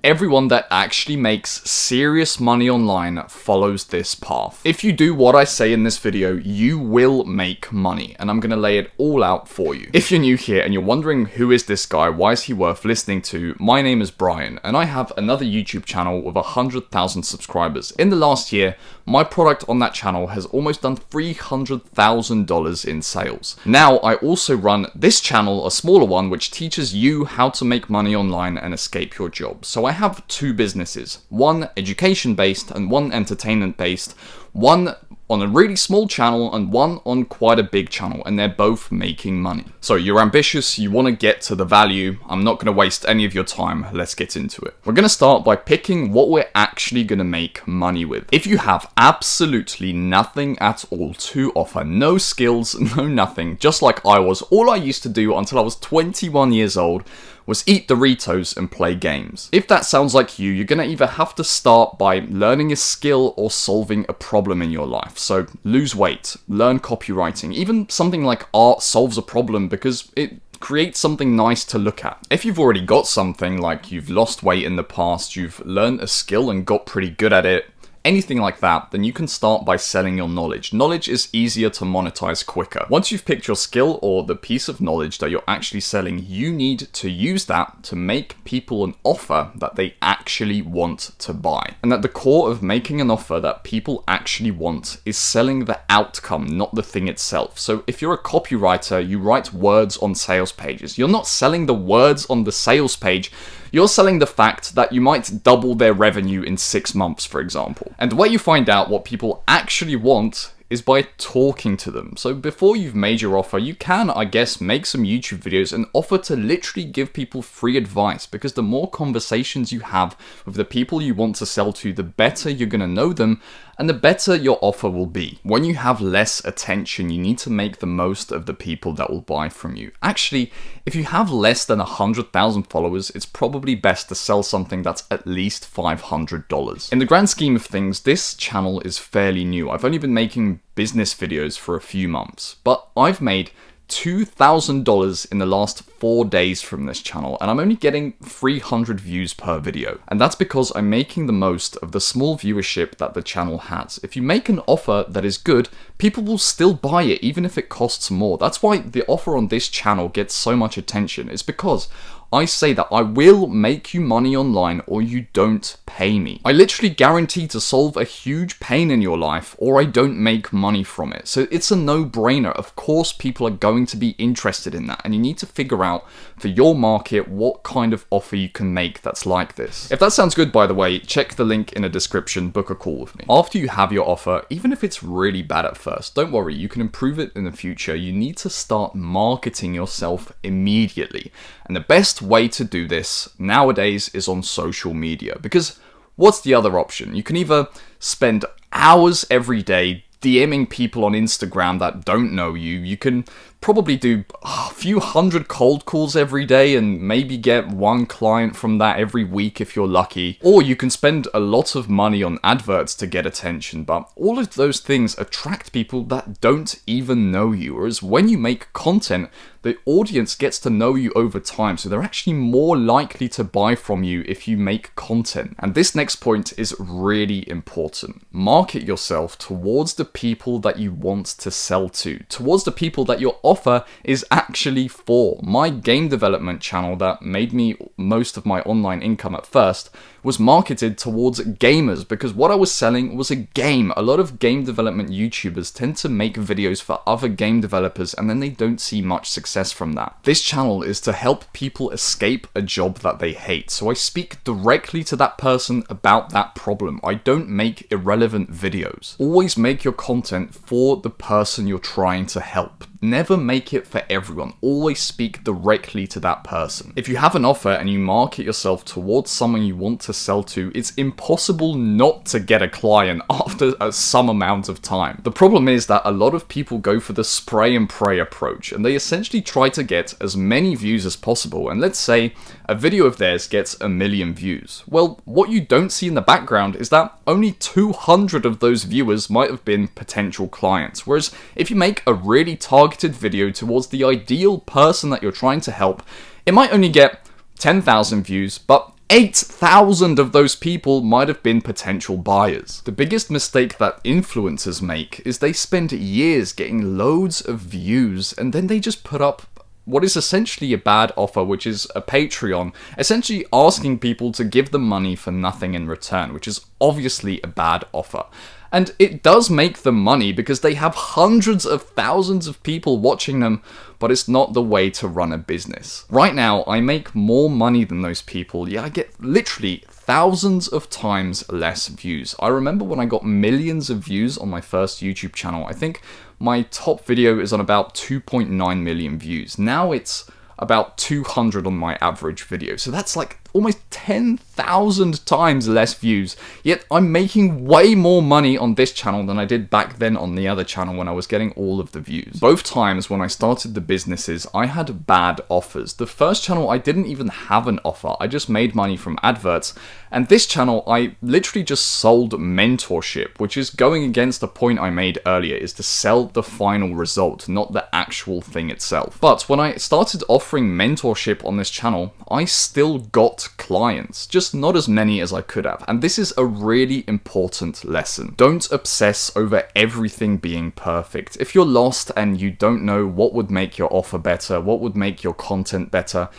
everyone that actually makes serious money online follows this path. If you do what I say in this video, you will make money, and I'm gonna lay it all out for you. If you're new here and you're wondering who is this guy, why is he worth listening to, my name is Brian, and I have another YouTube channel with 100,000 subscribers. In the last year, my product on that channel has almost done $300,000 in sales. Now, I also run this channel, a smaller one, which teaches you how to make money online and escape your job. So I have two businesses, one education-based and one entertainment-based, one on a really small channel and one on quite a big channel, and they're both making money. So you're ambitious, you want to get to the value. I'm not going to waste any of your time. Let's get into it. We're going to start by picking what we're actually going to make money with. If you have absolutely nothing at all to offer, no skills, no nothing, just like I was, all I used to do until I was 21 years old was eat Doritos and play games. If that sounds like you, you're gonna either have to start by learning a skill or solving a problem in your life. So lose weight, learn copywriting, even something like art solves a problem because it create something nice to look at. If you've already got something, like you've lost weight in the past, you've learned a skill and got pretty good at it, anything like that, then you can start by selling your knowledge. Knowledge is easier to monetize quicker. Once you've picked your skill or the piece of knowledge that you're actually selling, you need to use that to make people an offer that they actually want to buy. And at the core of making an offer that people actually want is selling the outcome, not the thing itself. So if you're a copywriter, you write words on sales pages. You're not selling the words on the sales page, you're selling the fact that you might double their revenue in 6 months, for example. And the way you find out what people actually want is by talking to them. So before you've made your offer, you can, I guess, make some YouTube videos and offer to literally give people free advice, because the more conversations you have with the people you want to sell to, the better you're going to know them and the better your offer will be. When you have less attention, you need to make the most of the people that will buy from you. Actually, if you have less than 100,000 followers, it's probably best to sell something that's at least $500. In the grand scheme of things, this channel is fairly new. I've only been making business videos for a few months, but I've made $2,000 in the last 4 days from this channel, and I'm only getting 300 views per video. And that's because I'm making the most of the small viewership that the channel has. If you make an offer that is good, people will still buy it even if it costs more. That's why the offer on this channel gets so much attention. It's because I say that I will make you money online or you don't pay me. I literally guarantee to solve a huge pain in your life or I don't make money from it. So it's a no-brainer. Of course, people are going to be interested in that, and you need to figure out for your market what kind of offer you can make that's like this. If that sounds good, by the way, check the link in the description, book a call with me. After you have your offer, even if it's really bad at first, don't worry, you can improve it in the future. You need to start marketing yourself immediately. And the best way to do this nowadays is on social media, because what's the other option? You can either spend hours every day DMing people on Instagram that don't know you. You can probably do a few hundred cold calls every day and maybe get one client from that every week if you're lucky. Or you can spend a lot of money on adverts to get attention, but all of those things attract people that don't even know you. Whereas when you make content, the audience gets to know you over time, so they're actually more likely to buy from you if you make content. And this next point is really important. Market yourself towards the people that you want to sell to, towards the people that your offer is actually for. My game development channel that made me most of my online income at first was marketed towards gamers, because what I was selling was a game. A lot of game development YouTubers tend to make videos for other game developers and then they don't see much success from that. This channel is to help people escape a job that they hate. So I speak directly to that person about that problem. I don't make irrelevant videos. Always make your content for the person you're trying to help. Never make it for everyone. Always speak directly to that person. If you have an offer and you market yourself towards someone you want to sell to, it's impossible not to get a client after some amount of time. The problem is that a lot of people go for the spray and pray approach, and they essentially try to get as many views as possible. And let's say a video of theirs gets 1 million views. Well, what you don't see in the background is that only 200 of those viewers might have been potential clients. Whereas if you make a really targeted video towards the ideal person that you're trying to help, it might only get 10,000 views, but 8,000 of those people might have been potential buyers. The biggest mistake that influencers make is they spend years getting loads of views and then they just put up what is essentially a bad offer, which is a Patreon, essentially asking people to give them money for nothing in return, which is obviously a bad offer. And it does make them money because they have hundreds of thousands of people watching them, but it's not the way to run a business. Right now, I make more money than those people. Yeah, I get literally thousands of times less views. I remember when I got millions of views on my first YouTube channel. I think my top video is on about 2.9 million views. Now it's about 200 on my average video. So that's like almost 10,000 times less views, yet I'm making way more money on this channel than I did back then on the other channel when I was getting all of the views. Both times when I started the businesses, I had bad offers. The first channel, I didn't even have an offer. I just made money from adverts. And this channel, I literally just sold mentorship, which is going against the point I made earlier, is to sell the final result, not the actual thing itself. But when I started offering mentorship on this channel, I still got clients, just not as many as I could have. And this is a really important lesson. Don't obsess over everything being perfect. If you're lost and you don't know what would make your offer better, what would make your content better,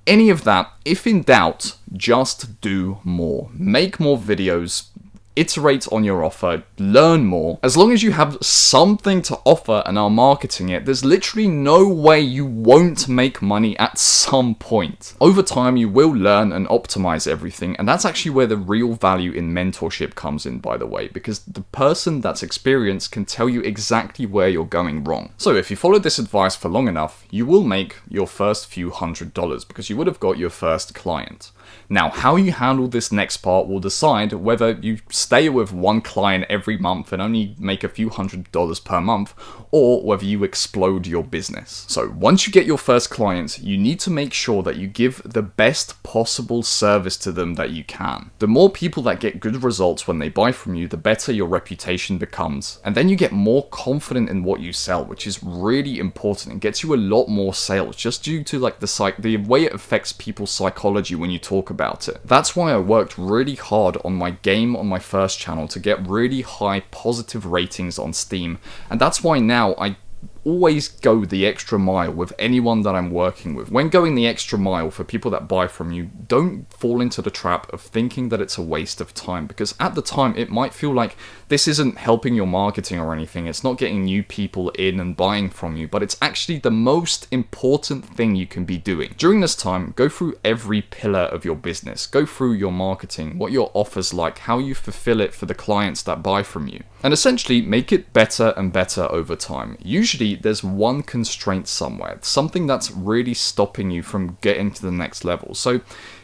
any of that, if in doubt, just do more. Make more videos, iterate on your offer, learn more. As long as you have something to offer and are marketing it, there's literally no way you won't make money at some point. Over time, you will learn and optimize everything, and that's actually where the real value in mentorship comes in, by the way, because the person that's experienced can tell you exactly where you're going wrong. So if you follow this advice for long enough, you will make your first few $100s because you would have got your first client. Now, how you handle this next part will decide whether you stay with one client every month and only make a few $100s per month, or whether you explode your business. So once you get your first clients, you need to make sure that you give the best possible service to them that you can. The more people that get good results when they buy from you, the better your reputation becomes. And then you get more confident in what you sell, which is really important and gets you a lot more sales just due to like the way it affects people's psychology when you talk about it. That's why I worked really hard on my game on my first channel to get really high positive ratings on Steam, and that's why now I always go the extra mile with anyone that I'm working with. When going the extra mile for people that buy from you, don't fall into the trap of thinking that it's a waste of time, because at the time it might feel like this isn't helping your marketing or anything, it's not getting new people in and buying from you, but it's actually the most important thing you can be doing. During this time, go through every pillar of your business, go through your marketing, what your offer's like, how you fulfill it for the clients that buy from you, and essentially make it better and better over time. Usually there's one constraint somewhere, something that's really stopping you from getting to the next level. So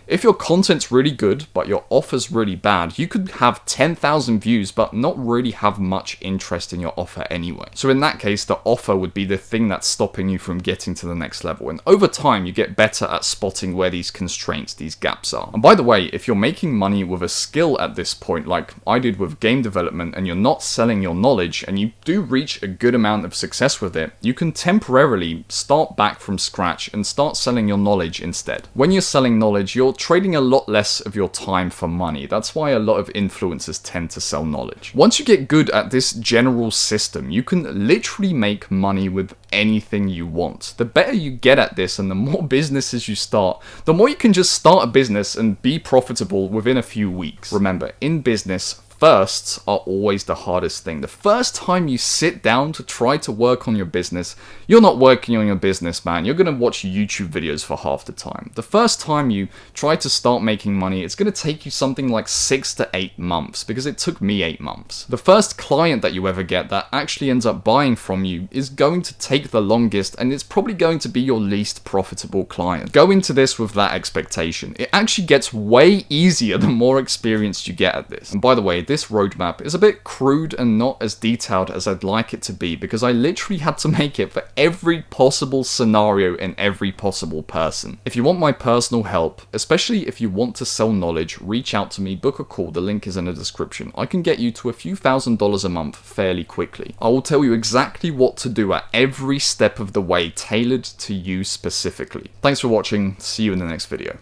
if your content's really good, but your offer's really bad, you could have 10,000 views, but not really have much interest in your offer anyway. So in that case, the offer would be the thing that's stopping you from getting to the next level. And over time, you get better at spotting where these constraints, these gaps are. And by the way, if you're making money with a skill at this point, like I did with game development, and you're not selling your knowledge, and you do reach a good amount of success with it, you can temporarily start back from scratch and start selling your knowledge instead. When you're selling knowledge, you're trading a lot less of your time for money. That's why a lot of influencers tend to sell knowledge. Once you get good at this general system, you can literally make money with anything you want. The better you get at this and the more businesses you start, the more you can just start a business and be profitable within a few weeks. Remember, in business, firsts are always the hardest thing. The first time you sit down to try to work on your business, you're not working on your business, man. You're going to watch YouTube videos for half the time. The first time you try to start making money, it's going to take you something like 6 to 8 months, because it took me 8 months. The first client that you ever get that actually ends up buying from you is going to take the longest, and it's probably going to be your least profitable client. Go into this with that expectation. It actually gets way easier the more experienced you get at this. And by the way, this roadmap is a bit crude and not as detailed as I'd like it to be, because I literally had to make it for every possible scenario and every possible person. If you want my personal help, especially if you want to sell knowledge, reach out to me, book a call, the link is in the description. I can get you to a few $1,000s a month fairly quickly. I will tell you exactly what to do at every step of the way, tailored to you specifically. Thanks for watching, see you in the next video.